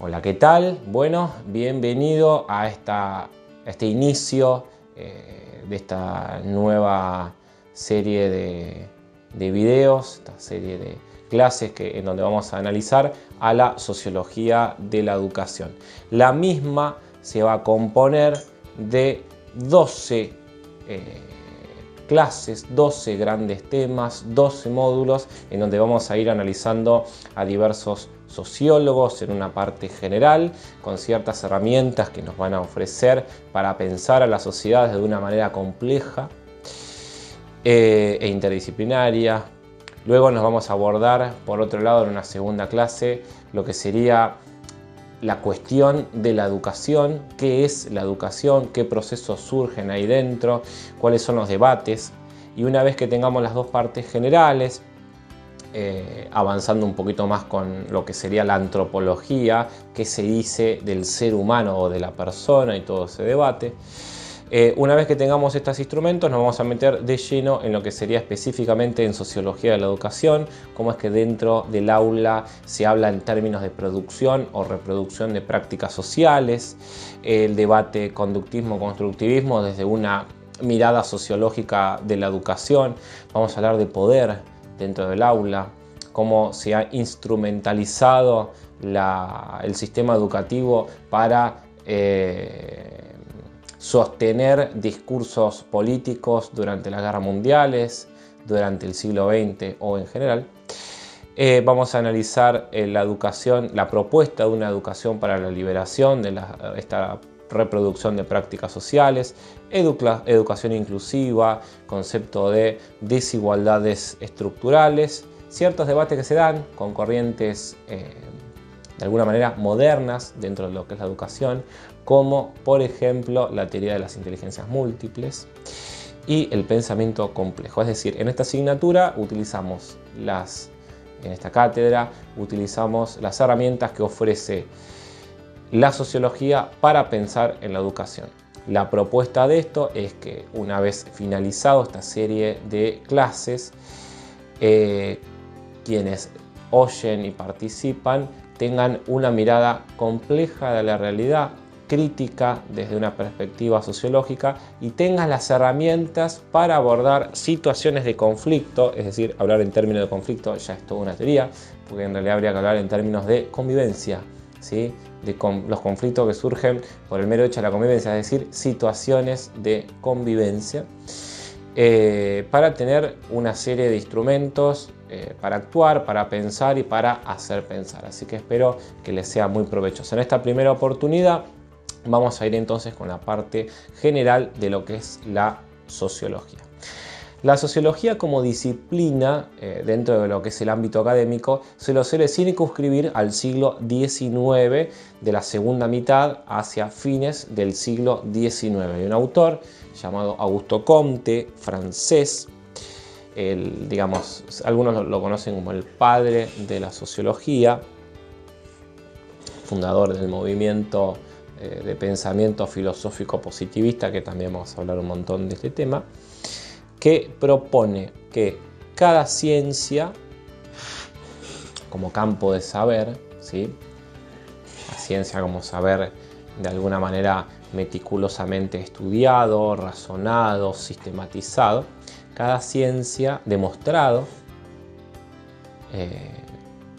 Hola, ¿qué tal? Bueno, bienvenido a este inicio de esta nueva serie de videos, esta serie de clases en donde vamos a analizar a la sociología de la educación. La misma se va a componer de 12 clases, 12 grandes temas, 12 módulos en donde vamos a ir analizando a diversos sociólogos en una parte general, con ciertas herramientas que nos van a ofrecer para pensar a las sociedades de una manera compleja e interdisciplinaria. Luego nos vamos a abordar, por otro lado, en una segunda clase, lo que sería la cuestión de la educación, qué es la educación, qué procesos surgen ahí dentro, cuáles son los debates. Y una vez que tengamos las dos partes generales, avanzando un poquito más con lo que sería la antropología, qué se dice del ser humano o de la persona y todo ese debate. Una vez que tengamos estos instrumentos, nos vamos a meter de lleno en lo que sería específicamente en sociología de la educación, cómo es que dentro del aula se habla en términos de producción o reproducción de prácticas sociales, el debate conductismo-constructivismo desde una mirada sociológica de la educación. Vamos a hablar de poder dentro del aula, cómo se ha instrumentalizado el sistema educativo para sostener discursos políticos durante las guerras mundiales, durante el siglo XX o en general. Vamos a analizar la educación, la propuesta de una educación para la liberación de esta reproducción de prácticas sociales, educación inclusiva, concepto de desigualdades estructurales, ciertos debates que se dan con corrientes de alguna manera modernas dentro de lo que es la educación, como por ejemplo la teoría de las inteligencias múltiples y el pensamiento complejo. Es decir, en esta asignatura utilizamos en esta cátedra utilizamos las herramientas que ofrece la sociología para pensar en la educación. La propuesta de esto es que una vez finalizado esta serie de clases, quienes oyen y participan tengan una mirada compleja de la realidad, crítica desde una perspectiva sociológica y tengan las herramientas para abordar situaciones de conflicto, es decir, hablar en términos de conflicto ya es toda una teoría, porque en realidad habría que hablar en términos de convivencia, ¿sí? Los conflictos que surgen por el mero hecho de la convivencia, es decir, situaciones de convivencia, para tener una serie de instrumentos para actuar, para pensar y para hacer pensar. Así que espero que les sea muy provechoso. En esta primera oportunidad vamos a ir entonces con la parte general de lo que es la sociología. La sociología como disciplina, dentro de lo que es el ámbito académico, se lo suele circunscribir al siglo XIX, de la segunda mitad hacia fines del siglo XIX. Hay un autor llamado Auguste Comte, francés, algunos lo conocen como el padre de la sociología, fundador del movimiento de pensamiento filosófico positivista, que también vamos a hablar un montón de este tema, que propone que cada ciencia, como campo de saber, ¿sí? La ciencia como saber de alguna manera meticulosamente estudiado, razonado, sistematizado, cada ciencia demostrado,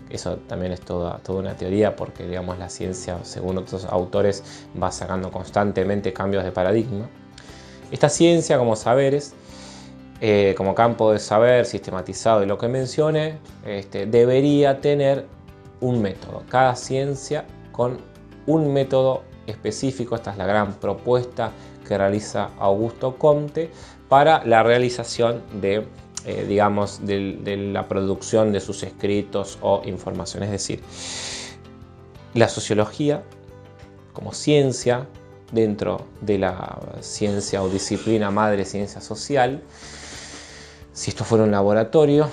eso también es toda una teoría, porque digamos la ciencia, según otros autores, va sacando constantemente cambios de paradigma. Esta ciencia como saberes, como campo de saber sistematizado y lo que mencioné, debería tener un método. Cada ciencia con un método específico. Esta es la gran propuesta que realiza Auguste Comte para la realización de la producción de sus escritos o información. Es decir, la sociología como ciencia, dentro de la ciencia o disciplina madre ciencia social, si esto fuera un laboratorio,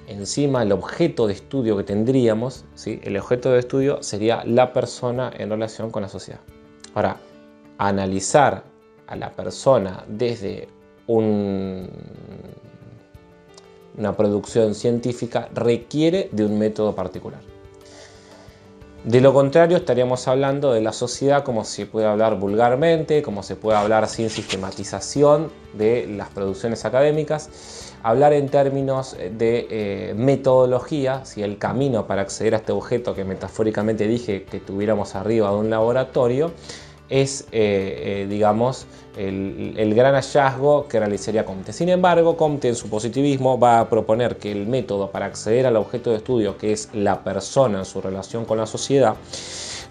encima el objeto de estudio que tendríamos, ¿sí? El objeto de estudio sería la persona en relación con la sociedad. Ahora, analizar a la persona desde una producción científica requiere de un método particular. De lo contrario, estaríamos hablando de la sociedad como se puede hablar vulgarmente, como se puede hablar sin sistematización de las producciones académicas, hablar en términos de metodología, si el camino para acceder a este objeto que metafóricamente dije que tuviéramos arriba de un laboratorio, es, digamos, el gran hallazgo que realizaría Comte. Sin embargo, Comte en su positivismo va a proponer que el método para acceder al objeto de estudio, que es la persona en su relación con la sociedad,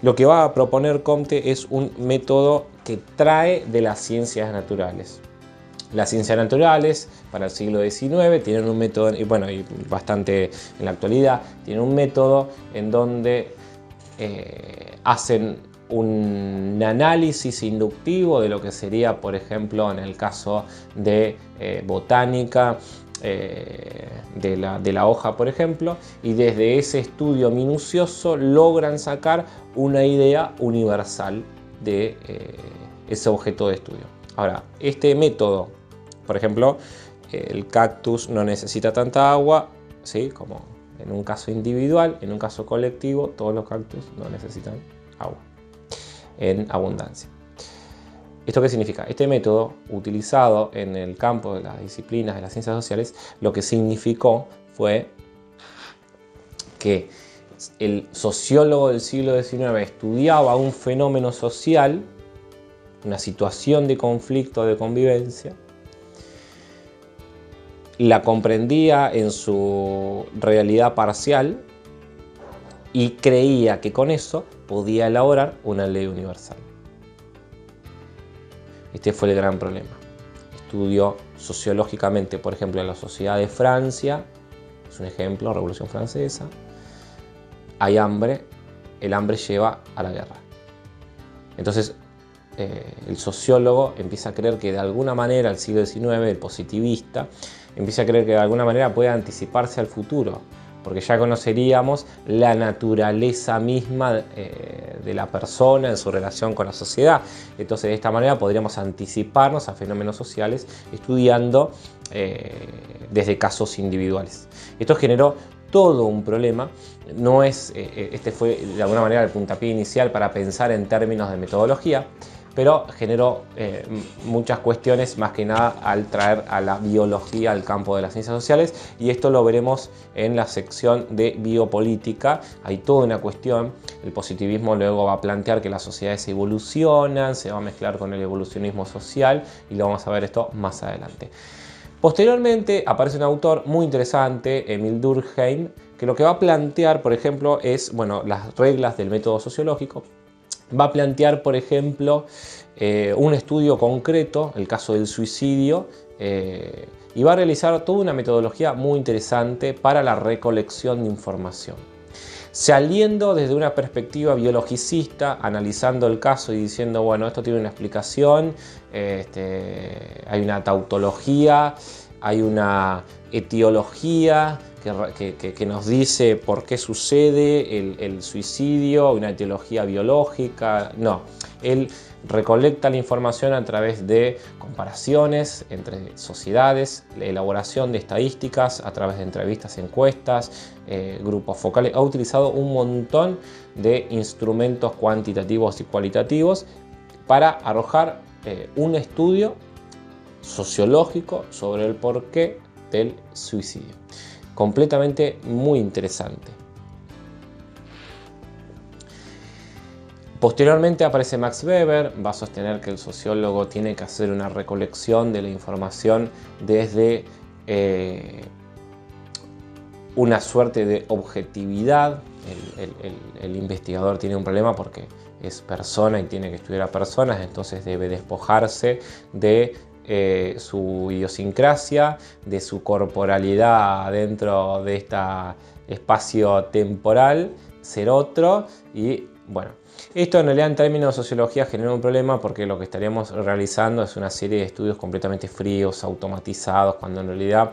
lo que va a proponer Comte es un método que trae de las ciencias naturales. Las ciencias naturales para el siglo XIX tienen un método, y bueno, y bastante en la actualidad, tienen un método en donde hacen un análisis inductivo de lo que sería, por ejemplo, en el caso de botánica, de la hoja, por ejemplo, y desde ese estudio minucioso logran sacar una idea universal de ese objeto de estudio. Ahora, este método, por ejemplo, el cactus no necesita tanta agua, ¿sí? Como en un caso individual. En un caso colectivo, todos los cactus no necesitan agua en abundancia. ¿Esto qué significa? Este método, utilizado en el campo de las disciplinas de las ciencias sociales, lo que significó fue que el sociólogo del siglo XIX estudiaba un fenómeno social, una situación de conflicto, de convivencia, la comprendía en su realidad parcial y creía que con eso podía elaborar una ley universal. Este fue el gran problema. Estudió sociológicamente, por ejemplo, en la sociedad de Francia, es un ejemplo, Revolución Francesa, hay hambre, el hambre lleva a la guerra. Entonces, el sociólogo empieza a creer que de alguna manera, el siglo XIX, el positivista, empieza a creer que de alguna manera puede anticiparse al futuro, porque ya conoceríamos la naturaleza misma de la persona en su relación con la sociedad. Entonces, de esta manera podríamos anticiparnos a fenómenos sociales estudiando desde casos individuales. Esto generó todo un problema. No es, este fue de alguna manera el puntapié inicial para pensar en términos de metodología, pero generó muchas cuestiones, más que nada al traer a la biología al campo de las ciencias sociales, y esto lo veremos en la sección de biopolítica. Hay toda una cuestión. El positivismo luego va a plantear que las sociedades evolucionan, se va a mezclar con el evolucionismo social, y lo vamos a ver esto más adelante. Posteriormente aparece un autor muy interesante, Emil Durkheim, que lo que va a plantear, por ejemplo, es las reglas del método sociológico. Va a plantear, por ejemplo, un estudio concreto, el caso del suicidio, y va a realizar toda una metodología muy interesante para la recolección de información. Saliendo desde una perspectiva biologicista, analizando el caso y diciendo, bueno, esto tiene una explicación, hay una tautología, hay una etiología que nos dice por qué sucede el suicidio, una etiología biológica. No, él recolecta la información a través de comparaciones entre sociedades, la elaboración de estadísticas a través de entrevistas, encuestas, grupos focales. Ha utilizado un montón de instrumentos cuantitativos y cualitativos para arrojar un estudio sociológico sobre el porqué del suicidio. Completamente muy interesante. Posteriormente aparece Max Weber, va a sostener que el sociólogo tiene que hacer una recolección de la información desde una suerte de objetividad. El investigador tiene un problema porque es persona y tiene que estudiar a personas, entonces debe despojarse de su idiosincrasia, de su corporalidad dentro de este espacio temporal, ser otro. Y bueno, esto en realidad en términos de sociología genera un problema, porque lo que estaríamos realizando es una serie de estudios completamente fríos, automatizados, cuando en realidad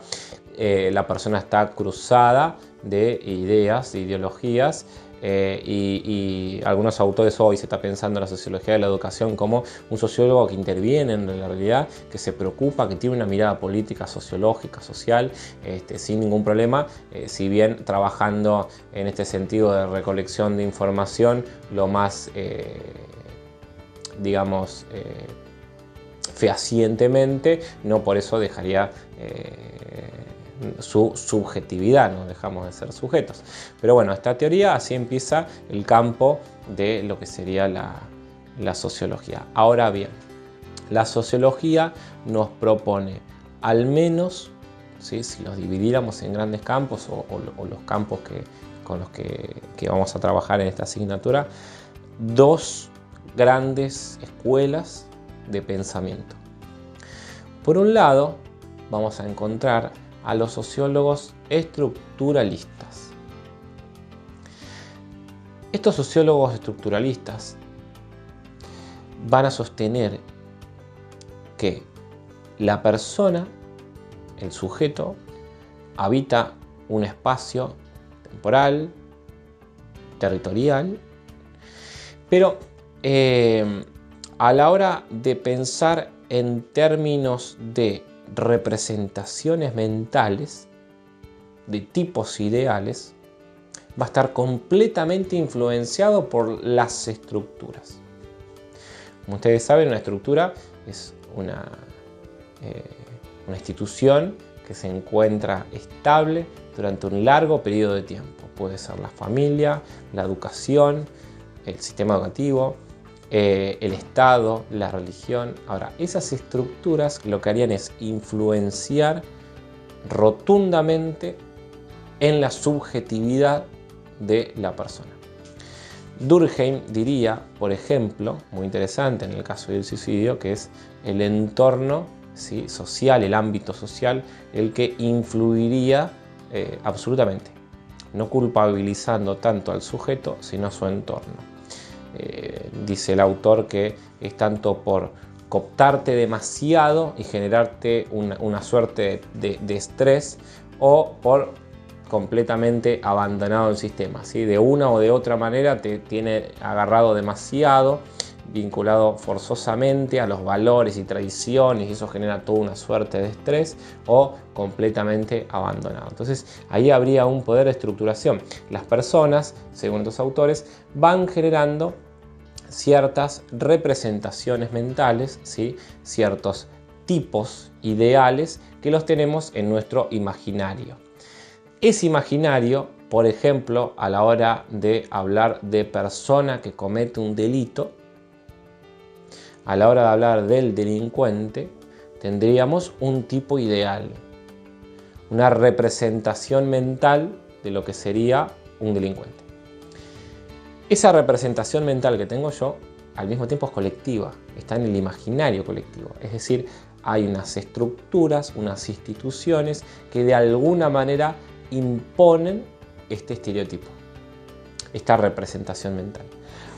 la persona está cruzada de ideas, de ideologías, y algunos autores hoy se está pensando en la sociología de la educación como un sociólogo que interviene en la realidad, que se preocupa, que tiene una mirada política, sociológica, social, sin ningún problema, si bien trabajando en este sentido de recolección de información lo más, digamos, fehacientemente, no por eso dejaría su subjetividad, no dejamos de ser sujetos. Pero bueno, esta teoría, así empieza el campo de lo que sería la sociología. Ahora bien, la sociología nos propone al menos, ¿sí?, si los dividiéramos en grandes campos o los campos con los que vamos a trabajar en esta asignatura, dos grandes escuelas de pensamiento. Por un lado, vamos a encontrar a los sociólogos estructuralistas. Estos sociólogos estructuralistas van a sostener que la persona, el sujeto, habita un espacio temporal, territorial, pero a la hora de pensar en términos de representaciones mentales, de tipos ideales, va a estar completamente influenciado por las estructuras. Como ustedes saben, una estructura es una institución que se encuentra estable durante un largo periodo de tiempo. Puede ser la familia, la educación, el sistema educativo, el Estado, la religión. Ahora, esas estructuras lo que harían es influenciar rotundamente en la subjetividad de la persona. Durkheim diría, por ejemplo, muy interesante en el caso del suicidio, que es el entorno, ¿sí?, social, el ámbito social, el que influiría absolutamente, no culpabilizando tanto al sujeto, sino a su entorno. Dice el autor que es tanto por cooptarte demasiado y generarte una suerte de estrés, o por completamente abandonado el sistema, ¿sí? De una o de otra manera te tiene agarrado demasiado, vinculado forzosamente a los valores y tradiciones, y eso genera toda una suerte de estrés, o completamente abandonado. Entonces ahí habría un poder de estructuración. Las personas, según estos autores, van generando ciertas representaciones mentales, ¿sí?, ciertos tipos ideales que los tenemos en nuestro imaginario. Ese imaginario, por ejemplo, a la hora de hablar de persona que comete un delito, a la hora de hablar del delincuente, tendríamos un tipo ideal, una representación mental de lo que sería un delincuente. Esa representación mental que tengo yo, al mismo tiempo es colectiva, está en el imaginario colectivo. Es decir, hay unas estructuras, unas instituciones que de alguna manera imponen este estereotipo, esta representación mental.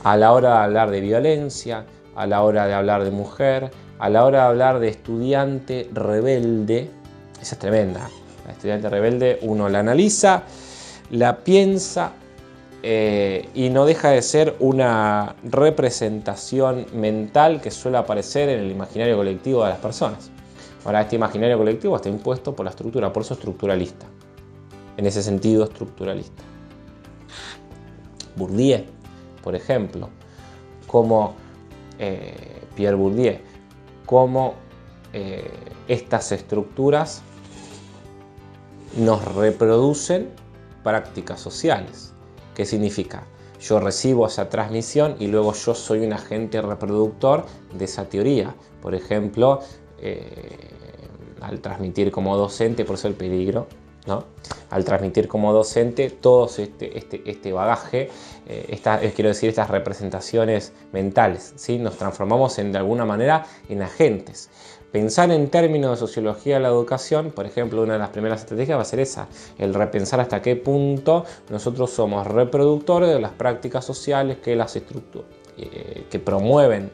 A la hora de hablar de violencia, a la hora de hablar de mujer, a la hora de hablar de estudiante rebelde, esa es tremenda. La estudiante rebelde uno la analiza, la piensa, y no deja de ser una representación mental que suele aparecer en el imaginario colectivo de las personas. Ahora, este imaginario colectivo está impuesto por la estructura, por eso estructuralista. En ese sentido, estructuralista. Bourdieu, por ejemplo, como Pierre Bourdieu, cómo estas estructuras nos reproducen prácticas sociales. ¿Qué significa? Yo recibo esa transmisión y luego yo soy un agente reproductor de esa teoría. Por ejemplo, al transmitir como docente, por eso el peligro, ¿no? Al transmitir como docente todo este bagaje, quiero decir, estas representaciones mentales, ¿sí? Nos transformamos de alguna manera en agentes. Pensar en términos de sociología de la educación, por ejemplo, una de las primeras estrategias va a ser esa, el repensar hasta qué punto nosotros somos reproductores de las prácticas sociales que las estructuras, que promueven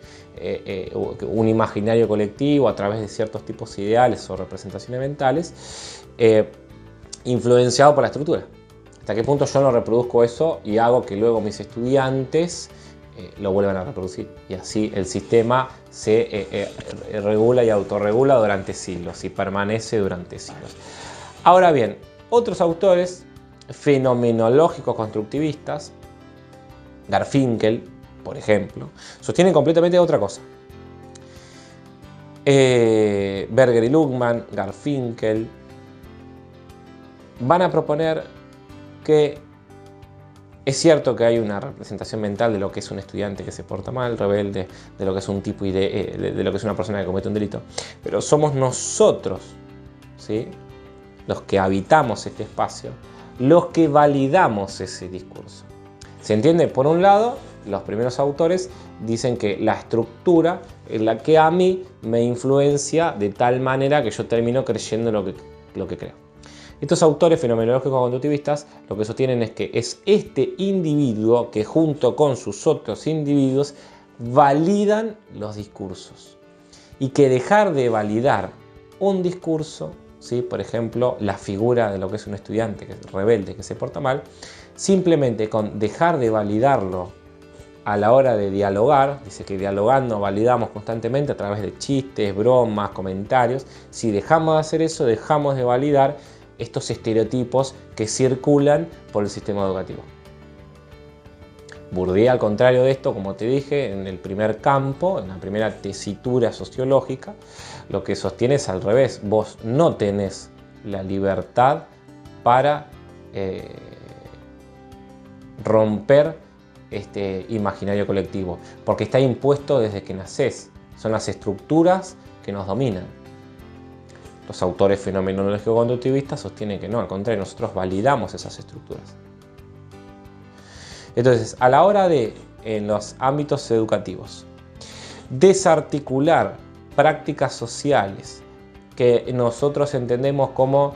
un imaginario colectivo a través de ciertos tipos ideales o representaciones mentales, influenciado por la estructura. hasta qué punto yo no reproduzco eso y hago que luego mis estudiantes lo vuelvan a reproducir. Y así el sistema se regula y autorregula durante siglos y permanece durante siglos. Ahora bien, otros autores fenomenológicos constructivistas, Garfinkel, por ejemplo, sostienen completamente otra cosa. Berger y Luhmann, Garfinkel, van a proponer que es cierto que hay una representación mental de lo que es un estudiante que se porta mal, rebelde, de lo que es un tipo de lo que es una persona que comete un delito, pero somos nosotros, ¿sí?, los que habitamos este espacio, los que validamos ese discurso. ¿Se entiende? Por un lado, los primeros autores dicen que la estructura es la que a mí me influencia de tal manera que yo termino creyendo lo que creo. Estos autores fenomenológicos conductivistas lo que sostienen es que es este individuo que junto con sus otros individuos validan los discursos. Y que dejar de validar un discurso, ¿sí?, por ejemplo, la figura de lo que es un estudiante que es rebelde, que se porta mal, simplemente con dejar de validarlo a la hora de dialogar, dice que dialogando validamos constantemente a través de chistes, bromas, comentarios. Si dejamos de hacer eso, dejamos de validar estos estereotipos que circulan por el sistema educativo. Bourdieu, al contrario de esto, como te dije, en el primer campo, en la primera tesitura sociológica, lo que sostiene es al revés. Vos no tenés la libertad para romper este imaginario colectivo, porque está impuesto desde que nacés. Son las estructuras que nos dominan. Los autores fenomenológicos conductivistas sostienen que no, al contrario, nosotros validamos esas estructuras. Entonces, a la hora de, en los ámbitos educativos, desarticular prácticas sociales que nosotros entendemos como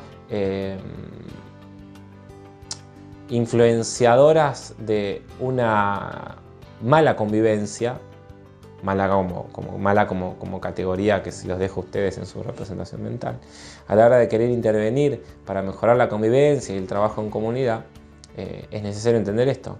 influenciadoras de una mala convivencia, mala como categoría que se los dejo a ustedes en su representación mental, a la hora de querer intervenir para mejorar la convivencia y el trabajo en comunidad, es necesario entender esto.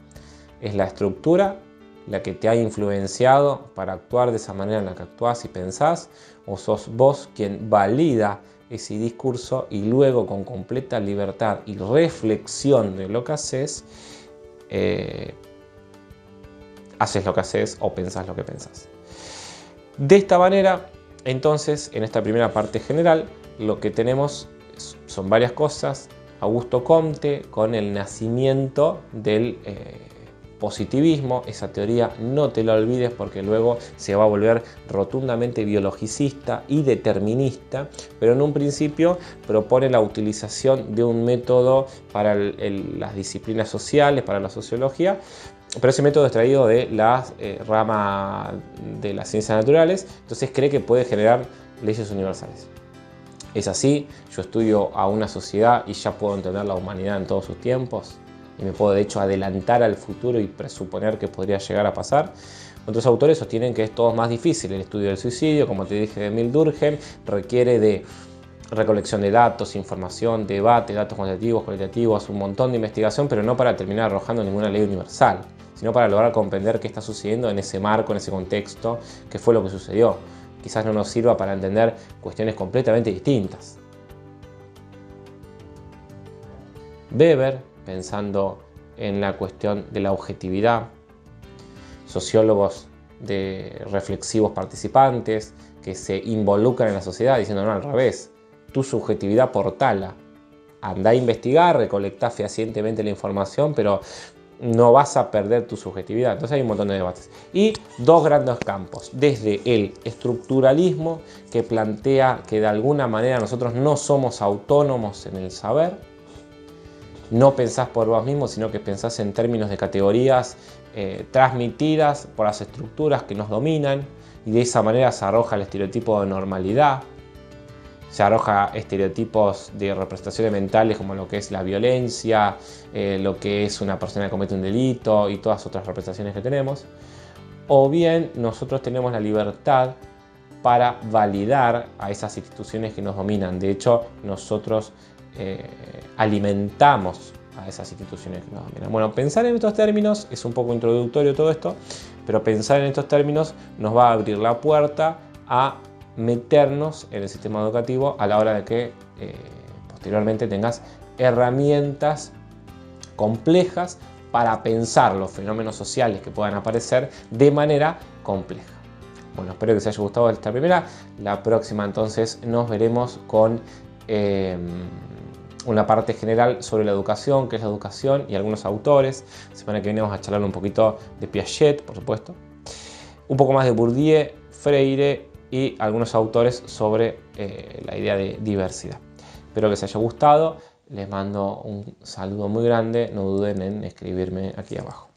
Es la estructura la que te ha influenciado para actuar de esa manera en la que actuás y pensás, o sos vos quien valida ese discurso y luego con completa libertad y reflexión de lo que haces, haces lo que haces o pensás lo que pensás. De esta manera, entonces, en esta primera parte general, lo que tenemos son varias cosas. Augusto Comte, con el nacimiento del positivismo, esa teoría no te la olvides porque luego se va a volver rotundamente biologicista y determinista, pero en un principio propone la utilización de un método para las disciplinas sociales, para la sociología, pero ese método es traído de la rama de las ciencias naturales, entonces cree que puede generar leyes universales. ¿Es así? Yo estudio a una sociedad y ya puedo entender la humanidad en todos sus tiempos y me puedo de hecho adelantar al futuro y presuponer que podría llegar a pasar. Otros autores sostienen que es todo más difícil. El estudio del suicidio, como te dije, de Emil Durkheim, requiere de recolección de datos, información, debate, datos cuantitativos, cualitativos, un montón de investigación, pero no para terminar arrojando ninguna ley universal, sino para lograr comprender qué está sucediendo en ese marco, en ese contexto, qué fue lo que sucedió. Quizás no nos sirva para entender cuestiones completamente distintas. Weber, pensando en la cuestión de la objetividad, sociólogos reflexivos participantes que se involucran en la sociedad diciendo no, al revés, tu subjetividad portala, anda a investigar, recolecta fehacientemente la información, pero no vas a perder tu subjetividad. Entonces hay un montón de debates. Y dos grandes campos, desde el estructuralismo, que plantea que de alguna manera nosotros no somos autónomos en el saber, no pensás por vos mismo, sino que pensás en términos de categorías transmitidas por las estructuras que nos dominan, y de esa manera se arroja el estereotipo de normalidad, se arroja estereotipos de representaciones mentales como lo que es la violencia, lo que es una persona que comete un delito y todas otras representaciones que tenemos. O bien nosotros tenemos la libertad para validar a esas instituciones que nos dominan. De hecho, nosotros alimentamos a esas instituciones que nos dominan. Bueno, pensar en estos términos es un poco introductorio todo esto, pero pensar en estos términos nos va a abrir la puerta a meternos en el sistema educativo a la hora de que posteriormente tengas herramientas complejas para pensar los fenómenos sociales que puedan aparecer de manera compleja. Bueno, espero que les haya gustado esta primera. La próxima entonces nos veremos con una parte general sobre la educación, qué es la educación y algunos autores. La semana que viene vamos a charlar un poquito de Piaget, por supuesto. Un poco más de Bourdieu, Freire y algunos autores sobre la idea de diversidad. Espero que les haya gustado. Les mando un saludo muy grande. No duden en escribirme aquí abajo.